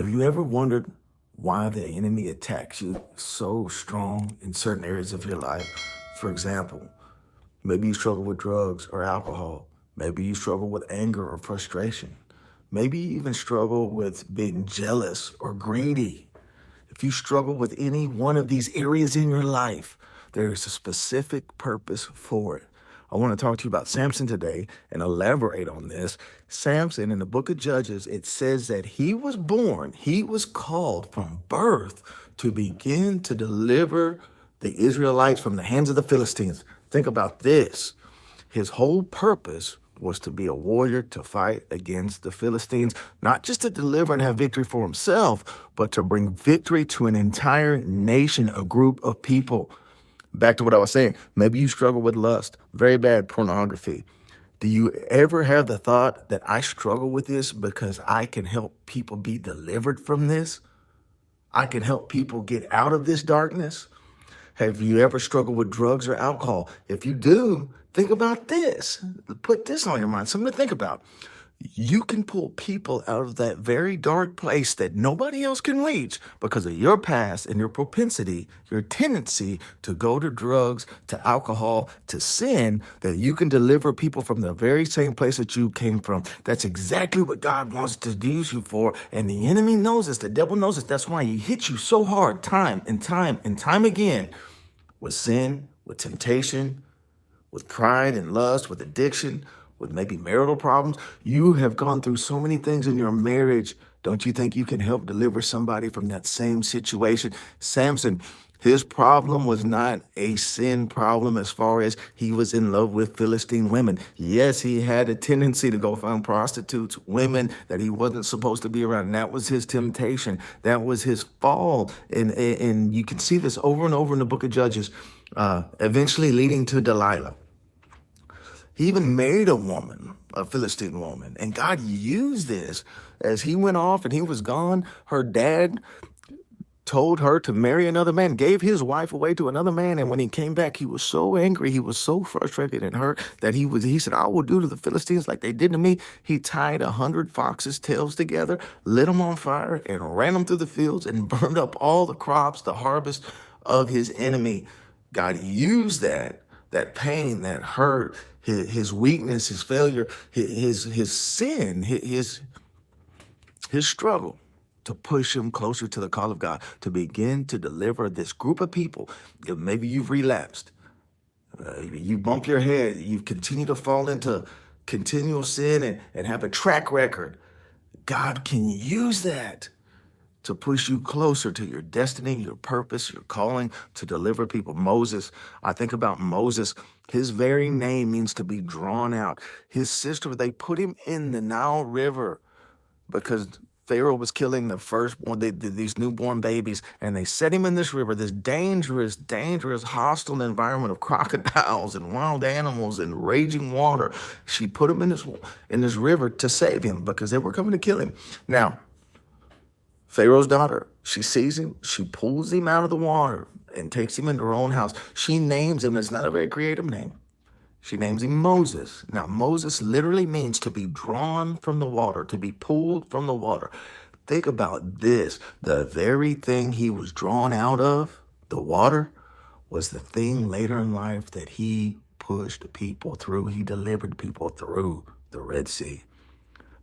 Have you ever wondered why the enemy attacks you so strong in certain areas of your life? For example, maybe you struggle with drugs or alcohol. Maybe you struggle with anger or frustration. Maybe you even struggle with being jealous or greedy. If you struggle with any one of these areas in your life, there is a specific purpose for it. I want to talk to you about Samson today and elaborate on this. Samson, in the book of Judges, it says that he was called from birth to begin to deliver the Israelites from the hands of the Philistines. Think about this. His whole purpose was to be a warrior to fight against the Philistines, not just to deliver and have victory for himself, but to bring victory to an entire nation, a group of people. Back to what I was saying, maybe you struggle with lust, very bad pornography. Do you ever have the thought that I struggle with this because I can help people be delivered from this? I can help people get out of this darkness? Have you ever struggled with drugs or alcohol? If you do, think about this. Put this on your mind, something to think about. You can pull people out of that very dark place that nobody else can reach because of your past and your propensity, your tendency to go to drugs, to alcohol, to sin, that you can deliver people from the very same place that you came from. That's exactly what God wants to use you for. And the enemy knows this. The devil knows this. That's why he hits you so hard time and time and time again with sin, with temptation, with pride and lust, with addiction, with maybe marital problems. You have gone through so many things in your marriage. Don't you think you can help deliver somebody from that same situation? Samson, his problem was not a sin problem as far as he was in love with Philistine women. Yes, he had a tendency to go find prostitutes, women that he wasn't supposed to be around. And that was his temptation. That was his fall. And you can see this over and over in the book of Judges, eventually leading to Delilah. He even married a woman, a Philistine woman, and God used this. As he went off and he was gone, her dad told her to marry another man, gave his wife away to another man. And when he came back, he was so angry, he was so frustrated and hurt that he said, I will do to the Philistines like they did to me. He tied 100 foxes' tails together, lit them on fire, and ran them through the fields and burned up all the crops, the harvest of his enemy. God used that pain, that hurt, his weakness, his failure, his sin, his struggle to push him closer to the call of God, to begin to deliver this group of people. Maybe you've relapsed. You bump your head. You continue to fall into continual sin and have a track record. God can use that to push you closer to your destiny, your purpose, your calling, to deliver people. Moses, I think about Moses. His very name means to be drawn out. His sister, they put him in the Nile River because Pharaoh was killing the firstborn, these newborn babies, and they set him in this river, this dangerous, hostile environment of crocodiles and wild animals and raging water. She put him in this river to save him because they were coming to kill him. Now, Pharaoh's daughter, she sees him, she pulls him out of the water and takes him into her own house. She names him, it's not a very creative name. She names him Moses. Now, Moses literally means to be drawn from the water, to be pulled from the water. Think about this. The very thing he was drawn out of, the water, was the thing later in life that he pushed people through. He delivered people through the Red Sea.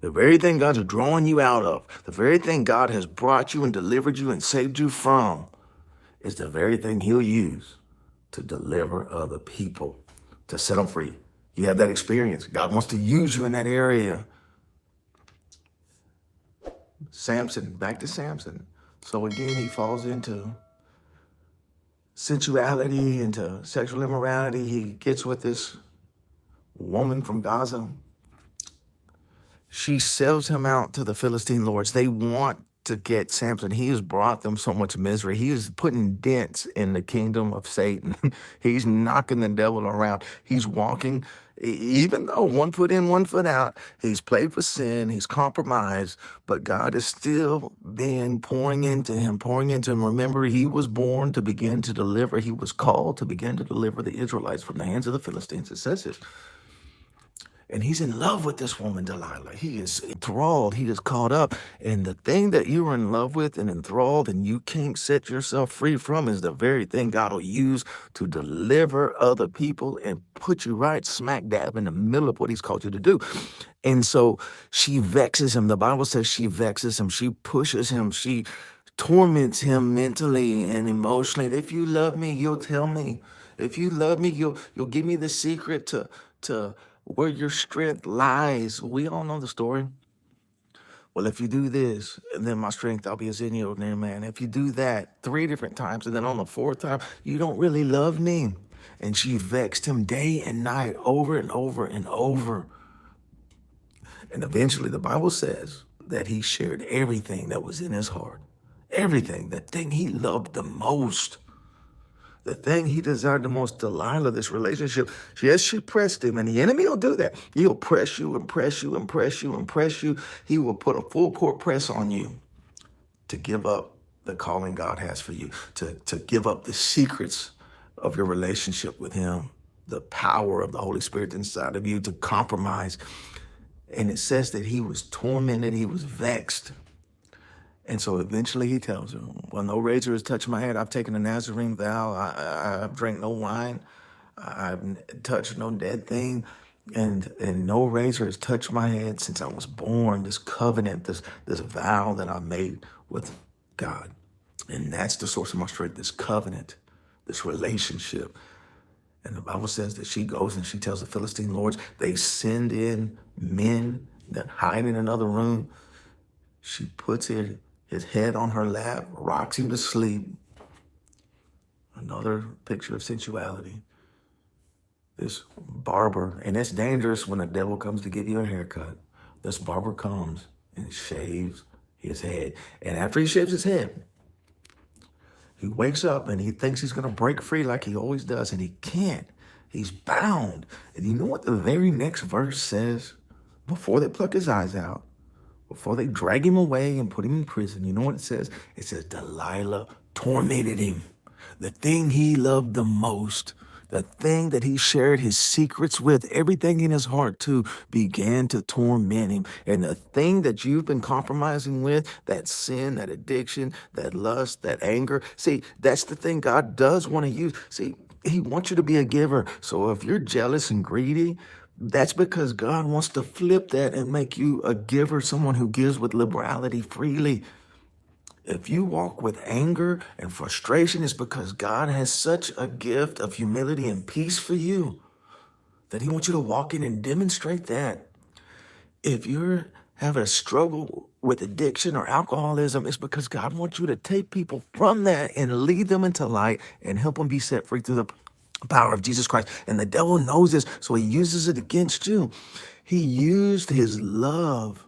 The very thing God's drawing you out of, the very thing God has brought you and delivered you and saved you from, is the very thing he'll use to deliver other people, to set them free. You have that experience. God wants to use you in that area. Samson, back to Samson. So again, he falls into sensuality, into sexual immorality. He gets with this woman from Gaza. She sells him out to the Philistine lords. They want to get Samson. He has brought them so much misery. He is putting dents in the kingdom of Satan. He's knocking the devil around. He's walking, even though 1 foot in, 1 foot out, he's played for sin, he's compromised, but God has still been pouring into him. Remember, he was born to begin to deliver. He was called to begin to deliver the Israelites from the hands of the Philistines. It says this. And he's in love with this woman, Delilah. He is enthralled. He is caught up. And the thing that you are in love with and enthralled and you can't set yourself free from is the very thing God will use to deliver other people and put you right smack dab in the middle of what he's called you to do. And so she vexes him. The Bible says she vexes him. She pushes him. She torments him mentally and emotionally. If you love me, you'll tell me. If you love me, you'll give me the secret to where your strength lies. We all know the story. Well, if you do this, then my strength, I'll be as any ordinary man. If you do that 3 different times, and then on the 4th time, you don't really love me. And she vexed him day and night, over and over and over. And eventually the Bible says that he shared everything that was in his heart. Everything, the thing he loved the most. The thing he desired the most, Delilah, this relationship. Yes, she pressed him, and the enemy will do that. He'll press you and press you and press you and press you. He will put a full court press on you to give up the calling God has for you, to give up the secrets of your relationship with him, the power of the Holy Spirit inside of you, to compromise. And it says that he was tormented, he was vexed. And so eventually he tells her, well, no razor has touched my head. I've taken a Nazarene vow. I've drank no wine. I've touched no dead thing. And no razor has touched my head since I was born. This covenant, this vow that I made with God. And that's the source of my strength, this covenant, this relationship. And the Bible says that she goes and she tells the Philistine lords, they send in men that hide in another room. She puts his head on her lap, rocks him to sleep. Another picture of sensuality. This barber, and it's dangerous when the devil comes to give you a haircut. This barber comes and shaves his head. And after he shaves his head, he wakes up and he thinks he's going to break free like he always does, and he can't. He's bound. And you know what the very next verse says? Before they pluck his eyes out, before they drag him away and put him in prison, you know what it says? It says Delilah tormented him. The thing he loved the most, the thing that he shared his secrets with, everything in his heart too, began to torment him. And the thing that you've been compromising with, that sin, that addiction, that lust, that anger, see, that's the thing God does want to use. See, he wants you to be a giver. So if you're jealous and greedy, that's because God wants to flip that and make you a giver, someone who gives with liberality freely. If you walk with anger and frustration, it's because God has such a gift of humility and peace for you that he wants you to walk in and demonstrate that. If you're having a struggle with addiction or alcoholism, it's because God wants you to take people from that and lead them into light and help them be set free through the power of Jesus Christ. And the devil knows this, so he uses it against you. He used his love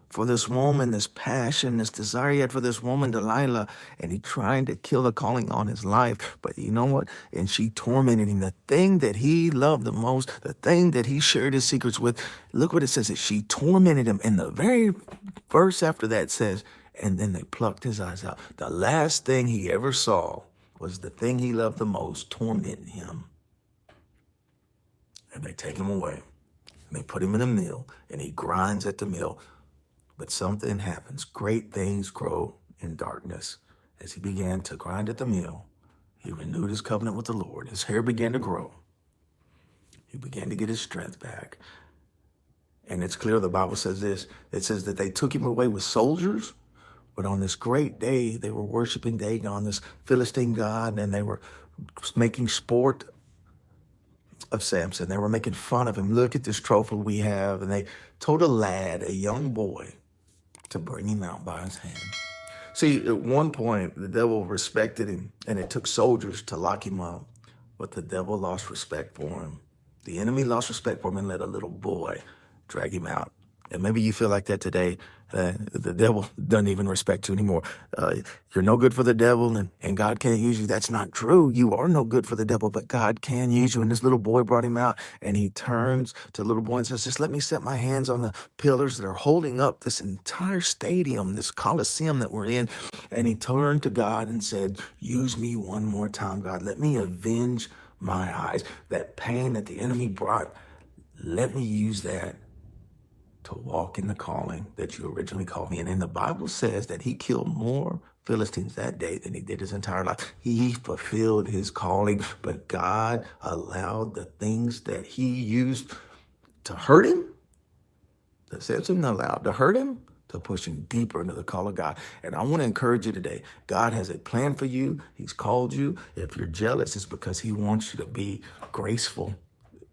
for this woman, this passion, this desire he had for this woman, Delilah, and he tried to kill the calling on his life. But you know what? And she tormented him. The thing that he loved the most, the thing that he shared his secrets with, look what it says, that she tormented him. And the very verse after that says, and then they plucked his eyes out. The last thing he ever saw was the thing he loved the most, tormenting him. And they take him away. And they put him in a mill, and he grinds at the mill. But something happens. Great things grow in darkness. As he began to grind at the mill, he renewed his covenant with the Lord. His hair began to grow. He began to get his strength back. And it's clear, the Bible says this. It says that they took him away with soldiers, but on this great day, they were worshiping Dagon, this Philistine god, and they were making sport of Samson. They were making fun of him. Look at this trophy we have. And they told a lad, a young boy, to bring him out by his hand. See, at one point, the devil respected him, and it took soldiers to lock him up. But the devil lost respect for him. The enemy lost respect for him and let a little boy drag him out. And maybe you feel like that today. The devil doesn't even respect you anymore. You're no good for the devil, and God can't use you. That's not true. You are no good for the devil, but God can use you. And this little boy brought him out, and he turns to the little boy and says, just let me set my hands on the pillars that are holding up this entire stadium, this Coliseum that we're in. And he turned to God and said, use me one more time, God. Let me avenge my eyes. That pain that the enemy brought, let me use that to walk in the calling that you originally called me in. And the Bible says that he killed more Philistines that day than he did his entire life. He fulfilled his calling, but God allowed the things that he used to hurt him, that Samson allowed to hurt him, to push him deeper into the call of God. And I want to encourage you today. God has a plan for you. He's called you. If you're jealous, it's because he wants you to be graceful.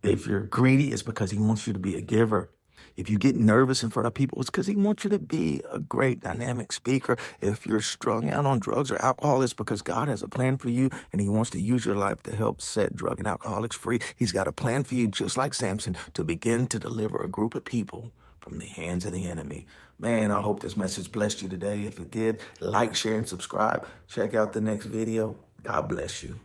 If you're greedy, it's because he wants you to be a giver. If you get nervous in front of people, it's because he wants you to be a great dynamic speaker. If you're strung out on drugs or alcohol, it's because God has a plan for you and he wants to use your life to help set drug and alcoholics free. He's got a plan for you, just like Samson, to begin to deliver a group of people from the hands of the enemy. Man, I hope this message blessed you today. If it did, like, share, and subscribe. Check out the next video. God bless you.